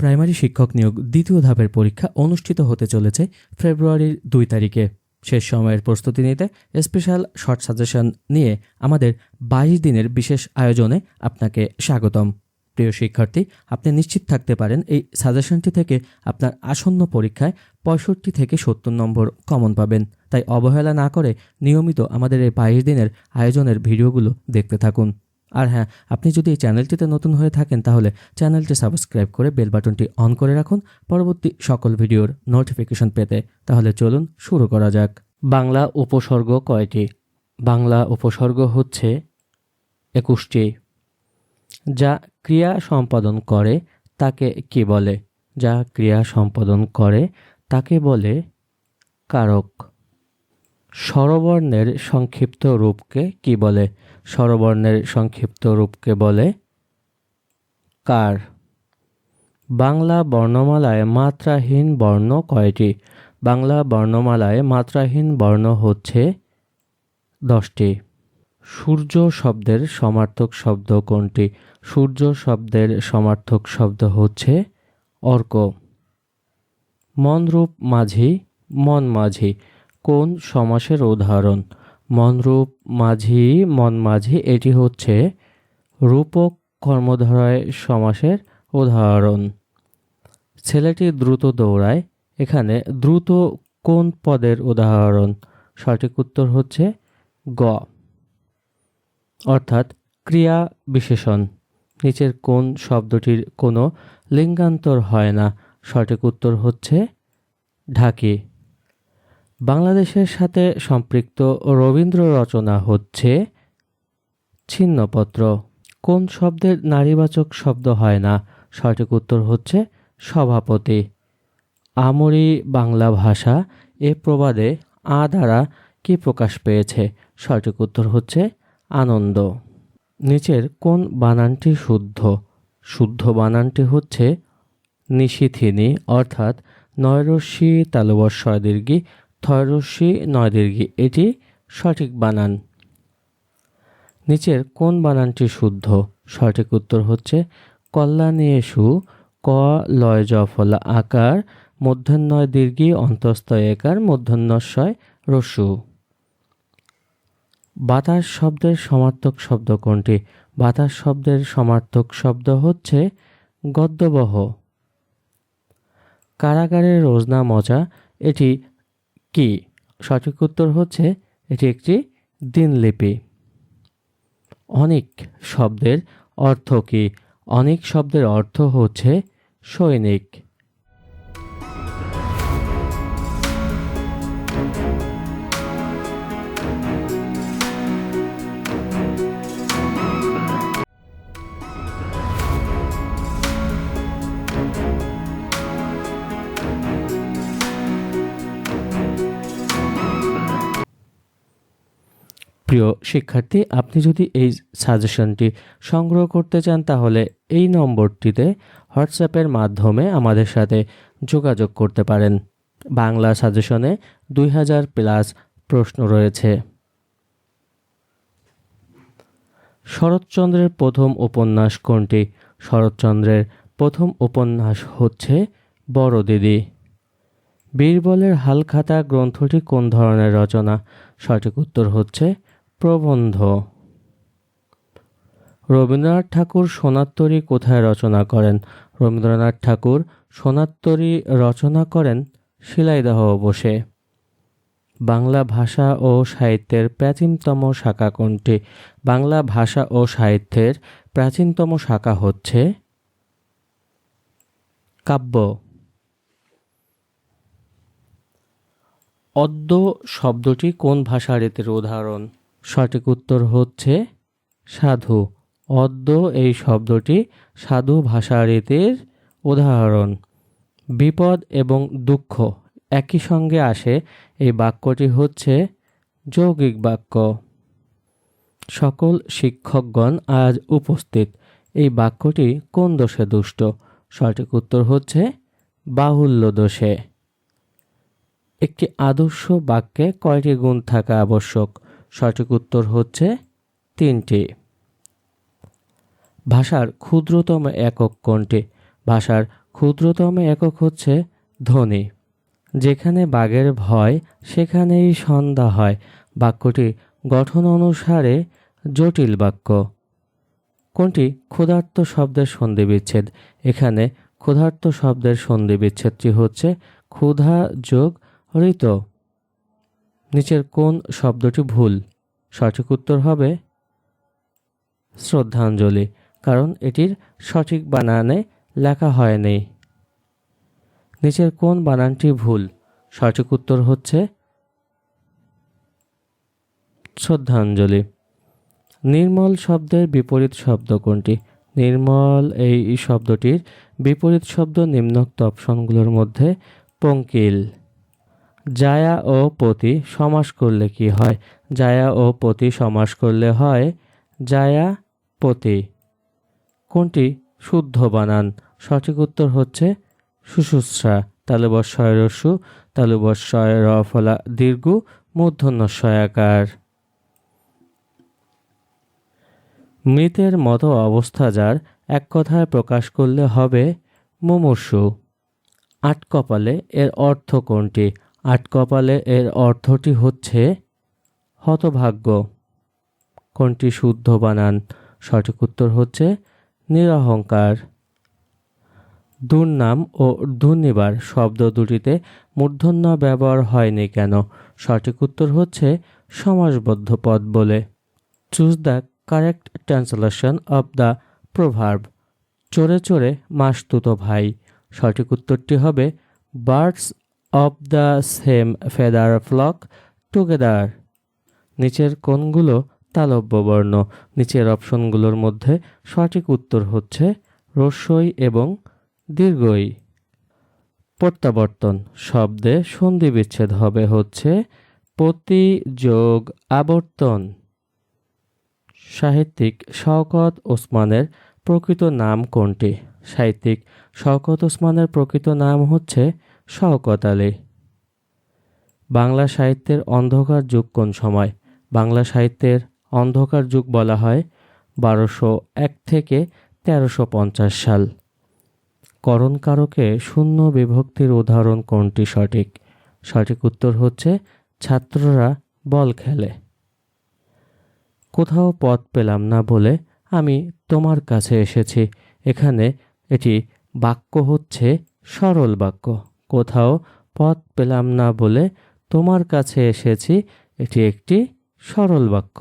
Primary শিক্ষক নিয়োগ দ্বিতীয় ধাপের পরীক্ষা অনুষ্ঠিত হতে চলেছে ফেব্রুয়ারির 2 তারিখে। শেষ সময়ের প্রস্তুতি নিতে স্পেশাল শর্ট সাজেশন নিয়ে আমাদের 22 দিনের বিশেষ আয়োজনে আপনাকে স্বাগতম। প্রিয় শিক্ষার্থী, আপনি নিশ্চিত থাকতে পারেন এই সাজেশনটি থেকে আপনার আসন্ন পরীক্ষায় 65 থেকে 70 নম্বর কমন পাবেন। তাই অবহেলা না করে নিয়মিত আমাদের এই 22 দিনের আয়োজনের ভিডিওগুলো দেখতে থাকুন। আর হ্যাঁ, আপনি যদি এই চ্যানেলটিতে নতুন হয়ে থাকেন তাহলে চ্যানেলটি সাবস্ক্রাইব করে বেল বাটনটি অন করে রাখুন পরবর্তী সকল ভিডিওর নোটিফিকেশন পেতে। তাহলে চলুন শুরু করা যাক। বাংলা উপসর্গ কয়টি? বাংলা উপসর্গ হচ্ছে 21টি। যা ক্রিয়া সম্পাদন করে তাকে কি বলে? যা ক্রিয়া সম্পাদন করে তাকে বলে কারক। স্বরবর্ণের সংক্ষিপ্ত রূপকে কি বলে? স্বরবর্ণের সংক্ষিপ্ত রূপকে বলে কার। বাংলা বর্ণমালায় মাত্রাহীন বর্ণ কয়টি? বাংলা বর্ণমালায় মাত্রাহীন বর্ণ হচ্ছে 10টি। সূর্য শব্দের সমার্থক শব্দ কোনটি? সূর্য শব্দের সমার্থক শব্দ হচ্ছে অর্ক। মনরূপ মাঝি, মন মাঝি কোন সমাসের উদাহরণ? মনরূপ মাঝি, মন মাঝি এটি হচ্ছে রূপক কর্মধারয় সমাসের উদাহরণ। ছেলেটি দ্রুত দৌড়ায়, এখানে দ্রুত কোন পদের উদাহরণ? সঠিক উত্তর হচ্ছে গ, অর্থাৎ ক্রিয়া বিশেষণ। নিচের কোন শব্দটির কোনো লিঙ্গান্তর হয় না? সঠিক উত্তর হচ্ছে ঢাকি। বাংলাদেশের সাথে সম্পৃক্ত রবীন্দ্র রচনা হচ্ছে ছিন্নপত্র। কোন শব্দের নারীবাচক শব্দ হয় না? সঠিক উত্তর হচ্ছে সভাপতি। আমরি বাংলা ভাষা এ প্রবাদে আ দ্বারা কি প্রকাশ পেয়েছে? সঠিক উত্তর হচ্ছে আনন্দ। নিচের কোন বানানটি শুদ্ধ? শুদ্ধ বানানটি হচ্ছে নিশিথিনী, অর্থাৎ 9 রস্যি তালবশ দীর্ঘি, 6 রস্যি 9 দীর্ঘি, এটি সঠিক বানান। নিচের কোন বানানটি শুদ্ধ? সঠিক উত্তর হচ্ছে কল্যাণেষু, ক লয় জফলা আকার, মূর্ধন্য দীর্ঘি অন্তস্থ একার, মূর্ধন্যস্বয় রস্যু। বাতাস শব্দের সমার্থক শব্দ কোনটি? বাতাস শব্দের সমার্থক শব্দ হচ্ছে গদ্যবহ। কারাগারের রোজনা মজা এটি কি? সঠিক উত্তর হচ্ছে এটি একটি দিনলিপি। অনেক শব্দের অর্থ কি? অনেক শব্দের অর্থ হচ্ছে সৈনিক। প্রিয় শিক্ষার্থী, আপনি যদি এই সাজেশনটি সংগ্রহ করতে চান তাহলে এই নম্বরটিতে হোয়াটসঅ্যাপের মাধ্যমে আমাদের সাথে যোগাযোগ করতে পারেন। বাংলা সাজেশনে 2000+ প্রশ্ন রয়েছে। শরৎচন্দ্রের প্রথম উপন্যাস কোনটি? শরৎচন্দ্রের প্রথম উপন্যাস হচ্ছে বড় দিদি। বীরবলের হালখাতা গ্রন্থটি কোন ধরনের রচনা? সঠিক উত্তর হচ্ছে প্রবন্ধ। রবীন্দ্রনাথ ঠাকুর সোনারতরী কোথায় রচনা করেন? রবীন্দ্রনাথ ঠাকুর সোনারতরী রচনা করেন শিলাইদহ বসে। বাংলা ভাষা ও সাহিত্যের প্রাচীনতম শাখা কোনটি? বাংলা ভাষা ও সাহিত্যের প্রাচীনতম শাখা হচ্ছে কাব্য। অদ্য শব্দটি কোন ভাষা রীতির উদাহরণ? সঠিক উত্তর হচ্ছে সাধু। অদ্য এই শব্দটি সাধু ভাষা রীতির উদাহরণ। বিপদ এবং দুঃখ একই সঙ্গে আসে, এই বাক্যটি হচ্ছে যৌগিক বাক্য। সকল শিক্ষকগণ আজ উপস্থিত, এই বাক্যটি কোন দোষে দুষ্ট? সঠিক উত্তর হচ্ছে বাহুল্য দোষে। একটি আদর্শ বাক্যে কয়টি গুণ থাকা আবশ্যক? সঠিক উত্তর হচ্ছে 3টি। ভাষার ক্ষুদ্রতম একক কোনটি? ভাষার ক্ষুদ্রতম একক হচ্ছে ধ্বনি। যেখানে বাঘের ভয় সেখানেই সন্ধ্যা হয়। বাক্যটি গঠন অনুসারে জটিল বাক্য। কোনটি ক্ষুধার্ত শব্দের সন্ধিবিচ্ছেদ? এখানে ক্ষুধার্ত শব্দের সন্ধিবিচ্ছেদটি হচ্ছে ক্ষুধা যোগ ঋত। নিচের কোন শব্দটি ভুল? সঠিক উত্তর হবে শ্রদ্ধাঞ্জলি, কারণ এটির সঠিক বানানে লেখা হয়নি। নিচের কোন বানানটি ভুল? সঠিক উত্তর হচ্ছে শ্রদ্ধাঞ্জলি। নির্মল শব্দের বিপরীত শব্দ কোনটি? নির্মল এই শব্দটির বিপরীত শব্দ নিম্নোক্ত অপশনগুলোর মধ্যে পঙ্কিল। জায়া ও পতি সমাস করলে কি হয়? জায়া ও পতি সমাস করলে হয় জায়া পতি। কোনটি শুদ্ধ বানান? সঠিক উত্তর হচ্ছে সুশুশ্রা। তালুবস্যয় রস্যু, তালুবস্যয় র ফলা দীর্ঘ, মূর্ধন্যস্বয়াকার। মৃতের মতো অবস্থা যার, এক কথায় প্রকাশ করলে হবে মুমূর্ষু। আটকপালে এর অর্থ কোনটি? আটকপালে এর অর্থটি হচ্ছে হতভাগ্য। কোনটি শুদ্ধ বানান? সঠিক উত্তর হচ্ছে নিরহংকার। দুর্নাম ও দুর্নিবার শব্দ দুটিতে মূর্ধন্য ব্যবহার হয়নি কেন? সঠিক উত্তর হচ্ছে সমাসবদ্ধ পদ বলে। Choose the correct translation of the proverb. চোরে চোরে মাসতুতো ভাই। সঠিক উত্তরটি হবে birds of the same feather flock together. নিচের কোনগুলো তালব্য বর্ণ? নিচের অপশনগুলোর মধ্যে সঠিক উত্তর হচ্ছে রস্যই এবং দীর্ঘই। প্রত্যাবর্তন শব্দে সন্ধি বিচ্ছেদ হবে হচ্ছে পতি যোগ আবর্তন। সাহিত্যিক শওকত ওসমানের প্রকৃত নাম কোনটি? সাহিত্যিক শওকত ওসমানের প্রকৃত নাম হচ্ছে শওকত আলী। বাংলা সাহিত্যের অন্ধকার যুগ কোন সময়? বাংলা সাহিত্যের অন্ধকার যুগ বলা হয় 1201 থেকে 1350 সাল। করণ কারকে শূন্য বিভক্তির উদাহরণ কোনটি সঠিক? সঠিক উত্তর হচ্ছে ছাত্ররা বল খেলে। কোথাও পথ পেলাম না বলে আমি তোমার কাছে এসেছি। এখানে এটি বাক্য হচ্ছে সরল বাক্য। কোথাও পথ পেলাম না বলে তোমার কাছে এসেছি, এটি একটি সরল বাক্য।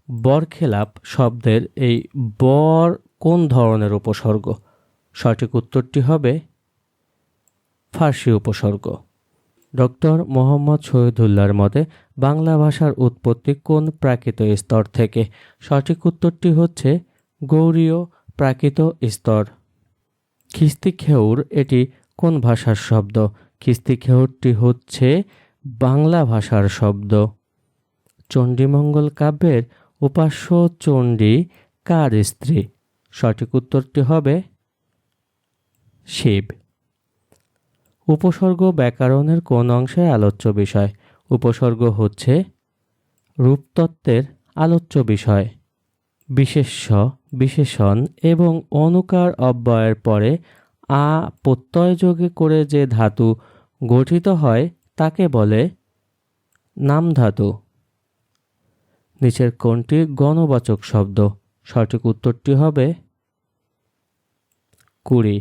বরখেলাপ শব্দের এই বর কোন ধরনের উপসর্গ? সঠিক উত্তরটি হবে ফার্সি উপসর্গ। ডক্টর মোহাম্মদ শহীদুল্লাহর মতে বাংলা ভাষার উৎপত্তি কোন প্রাকৃত স্তর থেকে? সঠিক উত্তরটি হচ্ছে গৌড়ীয় প্রাকৃত স্তর। খিস্তি খেউর এটি কোন ভাষার শব্দ? খিস্তি খেউরটি হচ্ছে বাংলা ভাষার শব্দ। চণ্ডীমঙ্গল কাব্যের উপাস্য চণ্ডী কার স্ত্রী? সঠিক উত্তরটি হবে শিব। উপসর্গ ব্যাকরণের কোন অংশে আলোচ্য বিষয়? উপসর্গ হচ্ছে রূপতত্ত্বের আলোচ্য বিষয়। বিশেষ্য, বিশেষণ এবং অনুকার অব্যয়ের পরে আ প্রত্যয় যোগে করে যে ধাতু গঠিত হয় তাকে বলে নাম ধাতু। নিচের কোনটি গণবাচক শব্দ? সঠিক উত্তরটি হবে কুড়ি।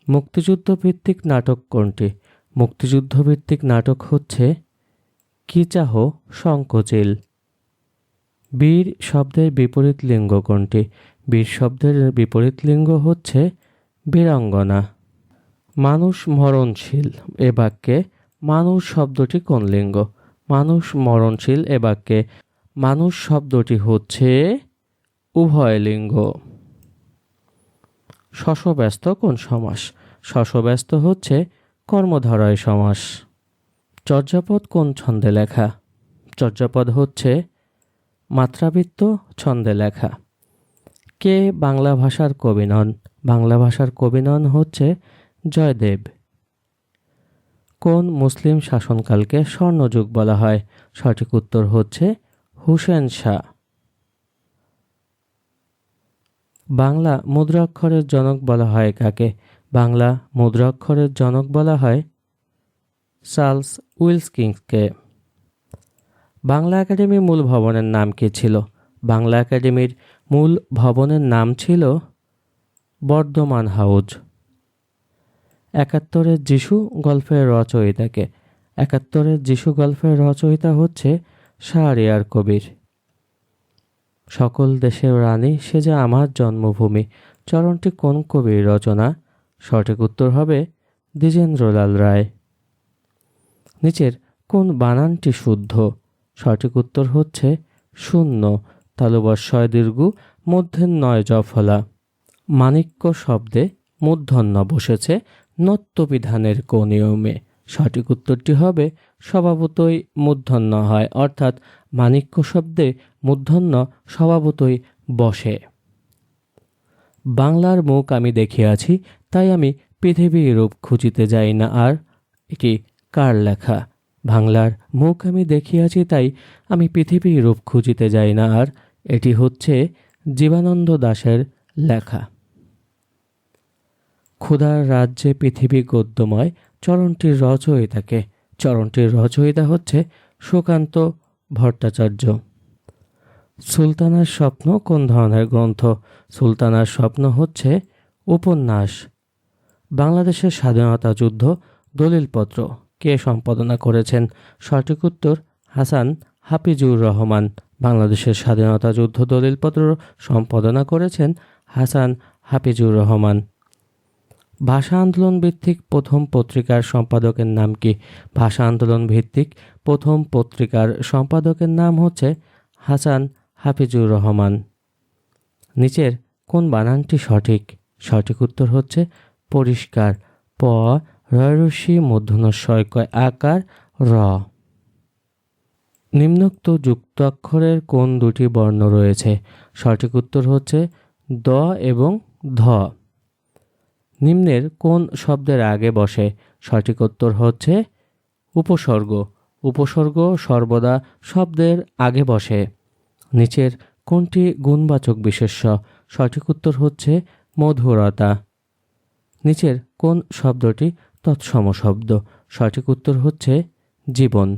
মুক্তিযুদ্ধ ভিত্তিক নাটক কোনটি? মুক্তিযুদ্ধ ভিত্তিক নাটক হচ্ছে কি চাহ সংকোচিল। বীর শব্দের বিপরীত লিঙ্গ কোনটি? বীর শব্দের বিপরীত লিঙ্গ হচ্ছে বীরাঙ্গনা। মানুষ মরণশীল এ বাক্যে মানুষ শব্দটি কোন লিঙ্গ? মানুষ মরণশীল এ বাক্যে মানুষ শব্দটি হচ্ছে উভয় লিঙ্গ। শশব্যস্ত কোন সমাস? শশব্যস্ত হচ্ছে কর্মধারয় সমাস। চর্যাপদ কোন ছন্দে লেখা? চর্যাপদ হচ্ছে মাত্রাবৃত্ত ছন্দে লেখা। কে বাংলা ভাষার কবি নন? বাংলা ভাষার কবি নন হচ্ছে জয়দেব। কোন মুসলিম শাসনকালকে স্বর্ণযুগ বলা হয়? সঠিক উত্তর হচ্ছে হুসেন শাহ। বাংলা মুদ্রাক্ষরের জনক বলা হয় কাকে? বাংলা মুদ্রাক্ষরের জনক বলা হয় চার্লস উইলকিন্সকে। বাংলা একাডেমি মূল ভবনের নাম কী ছিল? বাংলা একাডেমির মূল ভবনের নাম ছিল বর্ধমান হাউজ। ৭১-এর যিশু গল্পের রচয়িতাকে? ৭১-এর যিশু গল্পের রচয়িতা হচ্ছে শাহরিয়ার কবির। সকল দেশের রানী সে যে আমার জন্মভূমি চরণটি কোন কবির রচনা? সঠিক উত্তর হবে দ্বিজেন্দ্রলাল রায়। নিচের কোন বানানটি শুদ্ধ? সঠিক উত্তর হচ্ছে শূন্য, তালুবস্যয় দীর্ঘ, মূর্ধন্য জফলা। মাণিক্য শব্দে মূর্ধন্য বসেছে নত্যবিধানের কোন নিয়মে? সঠিক উত্তরটি হবে স্বভাবতই মূর্ধন্য হয়, অর্থাৎ মাণিক্য শব্দে মূর্ধন্য স্বভাবতই বসে। বাংলার মুখ আমি দেখিয়াছি তাই আমি পৃথিবীর রূপ খুঁজিতে যাই না আর। এটি কার লেখা? বাংলার মুখ আমি দেখিয়াছি তাই আমি পৃথিবীর রূপ খুঁজিতে যাই না আর। এটি হচ্ছে জীবানন্দ দাশের লেখা। ক্ষুধার রাজ্যে পৃথিবী গদ্যময় চরণটির রচয়িতাকে? চরণটির রচয়িতা হচ্ছে সুকান্ত ভট্টাচার্য। সুলতানার স্বপ্ন কোন ধরনের গ্রন্থ? সুলতানার স্বপ্ন হচ্ছে উপন্যাস। বাংলাদেশের স্বাধীনতা যুদ্ধ দলিলপত্র কে সম্পাদনা করেছেন? সঠিক উত্তর হাসান হাফিজুর রহমান। বাংলাদেশের স্বাধীনতা যুদ্ধ দলিলপত্র সম্পাদনা করেছেন হাসান হাফিজুর রহমান। ভাষা আন্দোলন ভিত্তিক প্রথম পত্রিকার সম্পাদকের নাম কি? ভাষা আন্দোলন ভিত্তিক প্রথম পত্রিকার সম্পাদকের নাম হচ্ছে হাসান হাফিজুর রহমান। নিচের কোন বানানটি সঠিক? সঠিক উত্তর হচ্ছে পরিষ্কার। প রয়সী মূর্ধন্যস্বয় কয় আকার র। নিম্নোক্ত যুক্তাক্ষরের কোন দুটি বর্ণ রয়েছে? সঠিক উত্তর হচ্ছে দ এবং ধ। নিম্নের কোন শব্দের আগে বসে? সঠিক উত্তর হচ্ছে উপসর্গ। উপসর্গ সর্বদা শব্দের আগে বসে। নিচের কোনটি গুণবাচক বিশেষ্য? সঠিক উত্তর হচ্ছে মধুরতা। নিচের কোন শব্দটি তৎসম শব্দ? সঠিক উত্তর হচ্ছে জীবন।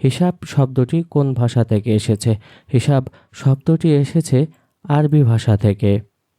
হিসাব শব্দটি কোন ভাষা থেকে এসেছে? হিসাব শব্দটি এসেছে আরবি ভাষা থেকে।